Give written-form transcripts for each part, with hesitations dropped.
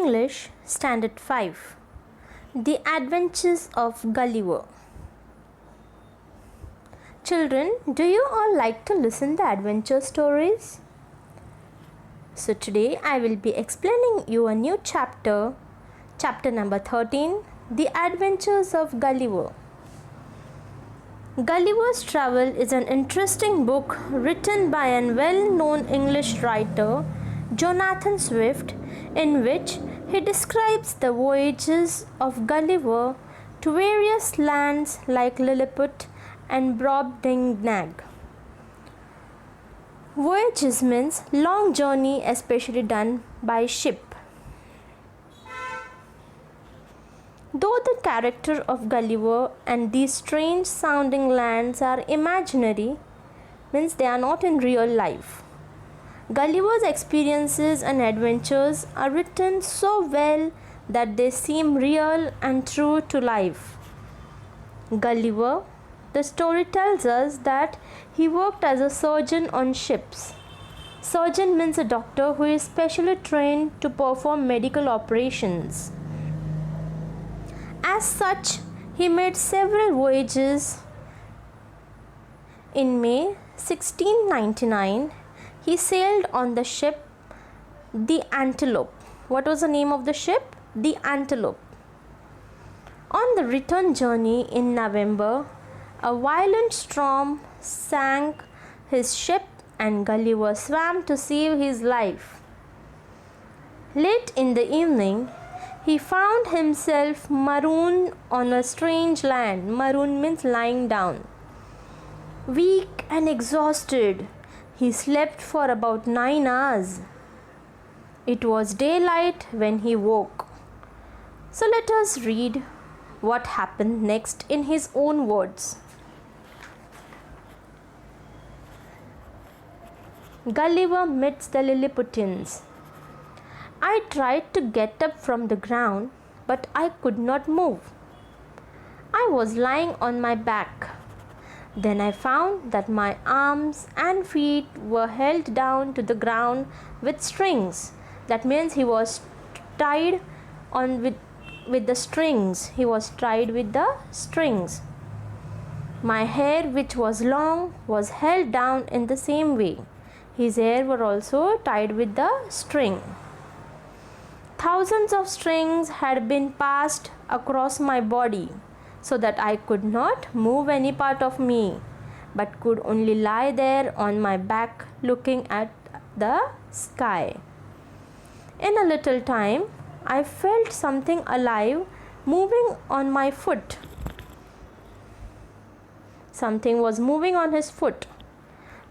English Standard 5. The Adventures of Gulliver. Children, do you all like to listen to adventure stories? So today I will be explaining you a new chapter number 13, The Adventures of Gulliver. Gulliver's Travel is an interesting book written by a well-known English writer, Jonathan Swift, in which he describes the voyages of Gulliver to various lands like Lilliput and Brobdingnag. Voyages means long journey, especially done by ship. Though the character of Gulliver and these strange sounding lands are imaginary, means they are not in real life, Gulliver's experiences and adventures are written so well that they seem real and true to life. Gulliver, the story tells us that he worked as a surgeon on ships. Surgeon means a doctor who is specially trained to perform medical operations. As such, he made several voyages. In May 1699, he sailed on the ship the Antelope. What was the name of the ship? The Antelope. On the return journey in November, a violent storm sank his ship and Gulliver swam to save his life. Late in the evening, he found himself marooned on a strange land. Maroon means lying down. Weak and exhausted, he slept for about 9 hours. It was daylight when he woke. So let us read what happened next in his own words. Gulliver meets the Lilliputians. I tried to get up from the ground, but I could not move. I was lying on my back. Then I found that my arms and feet were held down to the ground with strings. That means he was tied on with the strings. He was tied with the strings. My hair, which was long, was held down in the same way. His hair were also tied with the string. Thousands of strings had been passed across my body, so that I could not move any part of me, but could only lie there on my back looking at the sky. In a little time, I felt something alive moving on my foot. Something was moving on his foot.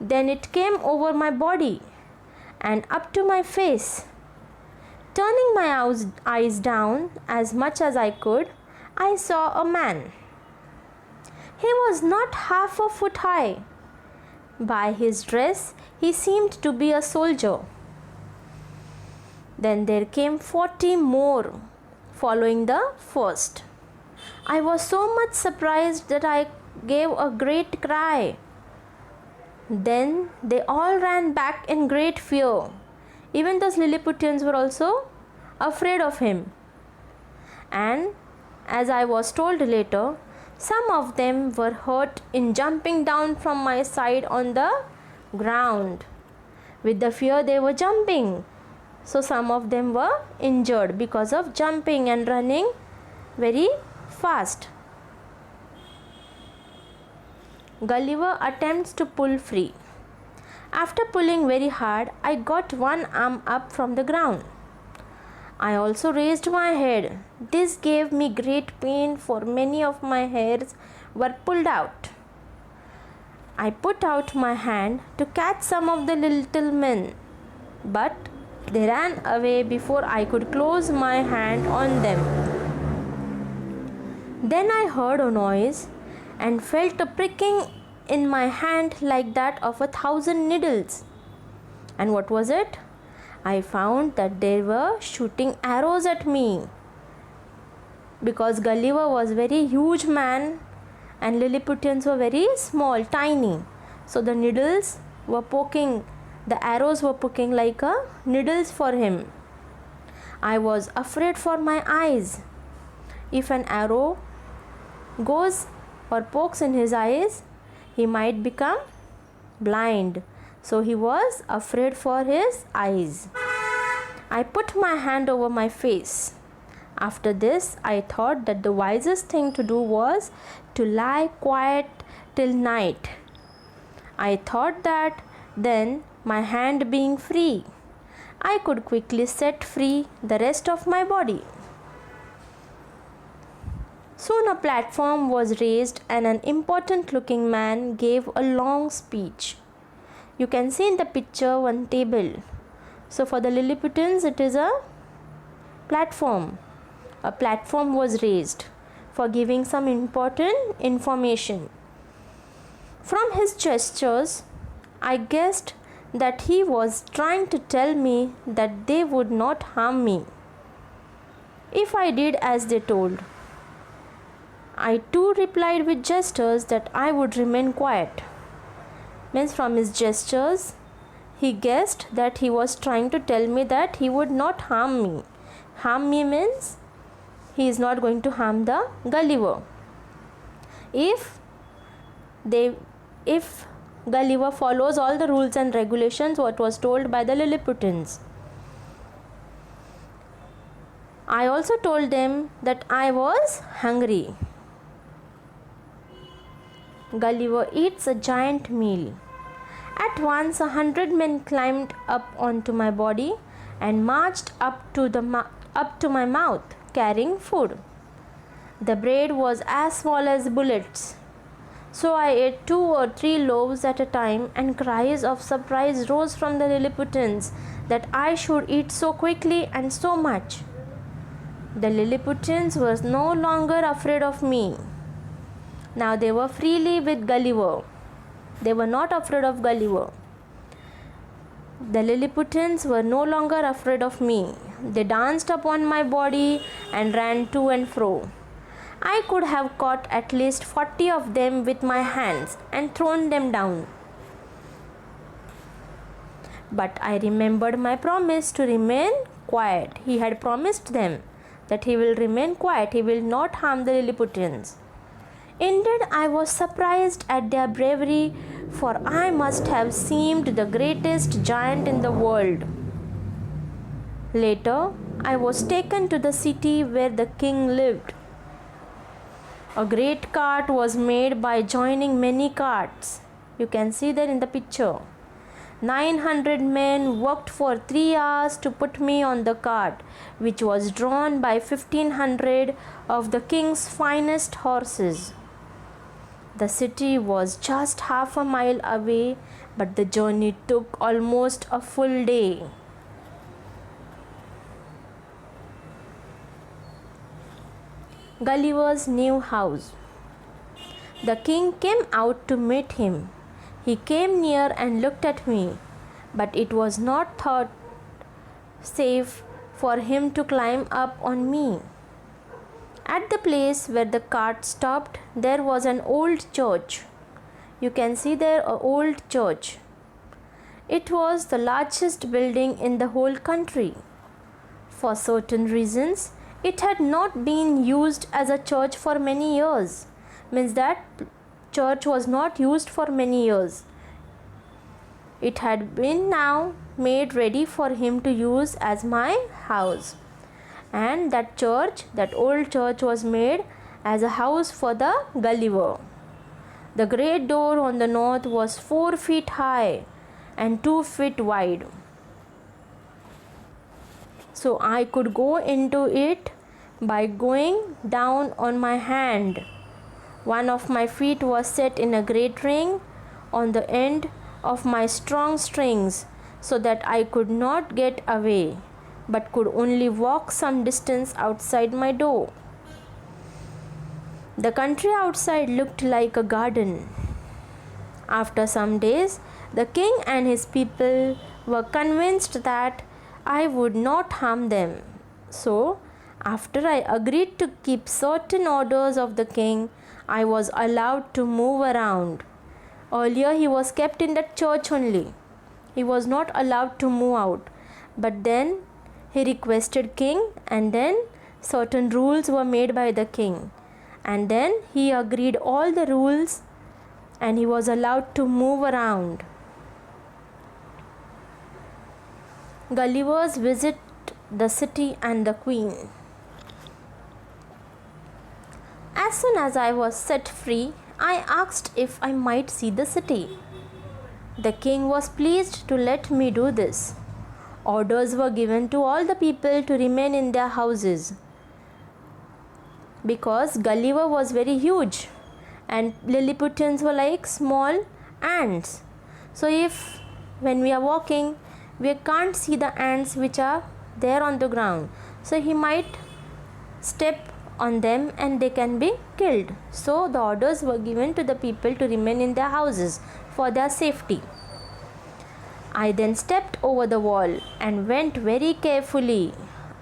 Then it came over my body and up to my face. Turning my eyes down as much as I could, I saw a man. He was not half a foot high. By his dress, he seemed to be a soldier. Then there came 40 more, following the first. I was so much surprised that I gave a great cry. Then they all ran back in great fear. Even those Lilliputians were also afraid of him. And as I was told later, some of them were hurt in jumping down from my side on the ground. With the fear they were jumping. So some of them were injured because of jumping and running very fast. Gulliver attempts to pull free. After pulling very hard, I got one arm up from the ground. I also raised my head. This gave me great pain, for many of my hairs were pulled out. I put out my hand to catch some of the little men, but they ran away before I could close my hand on them. Then I heard a noise and felt a pricking in my hand like that of 1,000 needles. And what was it? I found that they were shooting arrows at me. Because Gulliver was a very huge man and Lilliputians were very small, tiny. So the needles were poking, the arrows were poking like needles for him. I was afraid for my eyes. If an arrow goes or pokes in his eyes, he might become blind. So he was afraid for his eyes. I put my hand over my face. After this, I thought that the wisest thing to do was to lie quiet till night. I thought that then, my hand being free, I could quickly set free the rest of my body. Soon a platform was raised and an important looking man gave a long speech. You can see in the picture one table. So for the Lilliputians it is a platform. A platform was raised for giving some important information. From his gestures, I guessed that he was trying to tell me that they would not harm me if I did as they told. I too replied with gestures that I would remain quiet. Means from his gestures, he guessed that he was trying to tell me that he would not harm me. Harm me means he is not going to harm the Gulliver. If Gulliver follows all the rules and regulations what was told by the Lilliputians. I also told them that I was hungry. Gulliver eats a giant meal. At once 100 men climbed up onto my body and marched up to my mouth carrying food. The bread was as small as bullets. So I ate 2 or 3 loaves at a time, and cries of surprise rose from the Lilliputians that I should eat so quickly and so much. The Lilliputians were no longer afraid of me. Now they were freely with Gulliver. They were not afraid of Gulliver. The Lilliputians were no longer afraid of me. They danced upon my body and ran to and fro. I could have caught at least 40 of them with my hands and thrown them down. But I remembered my promise to remain quiet. He had promised them that he will remain quiet. He will not harm the Lilliputians. Indeed, I was surprised at their bravery, for I must have seemed the greatest giant in the world. Later, I was taken to the city where the king lived. A great cart was made by joining many carts. You can see that in the picture. 900 men worked for 3 hours to put me on the cart, which was drawn by 1500 of the king's finest horses. The city was just half a mile away, but the journey took almost a full day. Gulliver's new house. The king came out to meet him. He came near and looked at me, but it was not thought safe for him to climb up on me. At the place where the cart stopped, there was an old church. You can see there an old church. It was the largest building in the whole country. For certain reasons, it had not been used as a church for many years. Means that church was not used for many years. It had been now made ready for him to use as my house. And that church, that old church, was made as a house for the Gulliver. The great door on the north was 4 feet high and 2 feet wide. So I could go into it by going down on my hand. One of my feet was set in a great ring on the end of my strong strings, so that I could not get away, but could only walk some distance outside my door. The country outside looked like a garden. After some days, the king and his people were convinced that I would not harm them. So, after I agreed to keep certain orders of the king, I was allowed to move around. Earlier, he was kept in that church only. He was not allowed to move out. But then, He requested king, and then certain rules were made by the king, and then he agreed all the rules and he was allowed to move around. Gullivers visit the city and the queen. As soon as I was set free, I asked if I might see the city. The king was pleased to let me do this. Orders were given to all the people to remain in their houses, because Gulliver was very huge and Lilliputians were like small ants. So if when we are walking, we can't see the ants which are there on the ground, so he might step on them and they can be killed. So the orders were given to the people to remain in their houses for their safety. I then stepped over the wall and went very carefully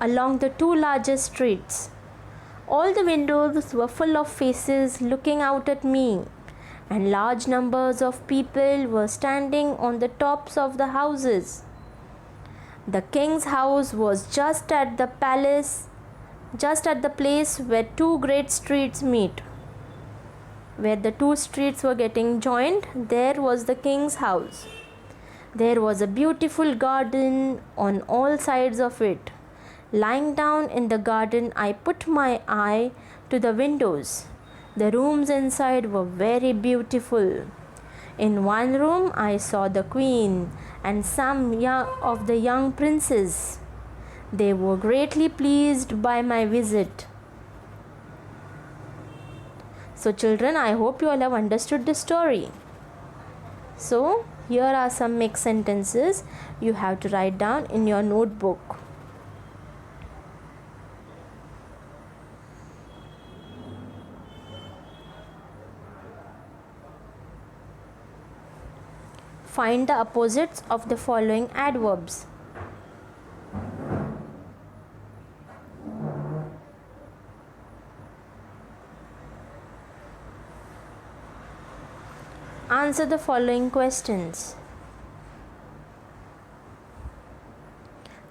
along the two largest streets. All the windows were full of faces looking out at me, and large numbers of people were standing on the tops of the houses. The king's house was just at the place where two great streets meet. Where the two streets were getting joined, there was the king's house. There was a beautiful garden on all sides of it. Lying down in the garden, I put my eye to the windows. The rooms inside were very beautiful. In one room, I saw the queen and some of the young princes. They were greatly pleased by my visit. So children, I hope you all have understood the story. So here are some mixed sentences you have to write down in your notebook. Find the opposites of the following adverbs. Answer the following questions.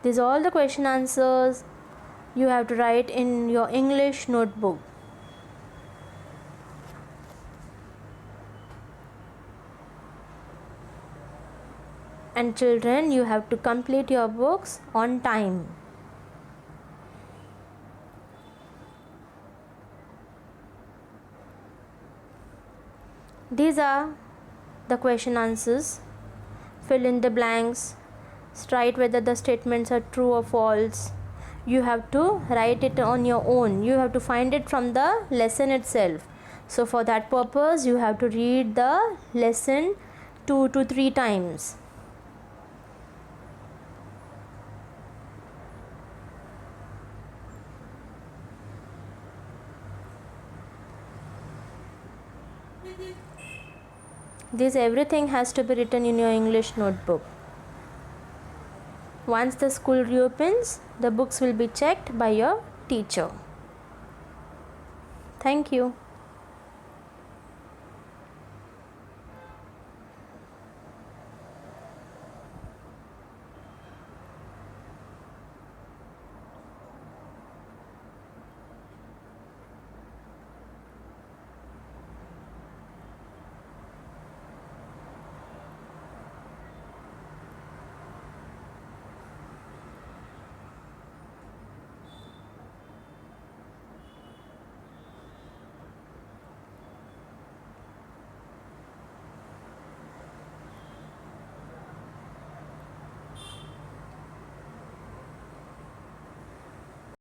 These are all the question answers you have to write in your English notebook. And children, you have to complete your books on time. These are the question answers. Fill in the blanks. Write whether the statements are true or false. You have to write it on your own. You have to find it from the lesson itself. So for that purpose, you have to read the lesson 2 to 3 times. This everything has to be written in your English notebook. Once the school reopens, the books will be checked by your teacher. Thank you.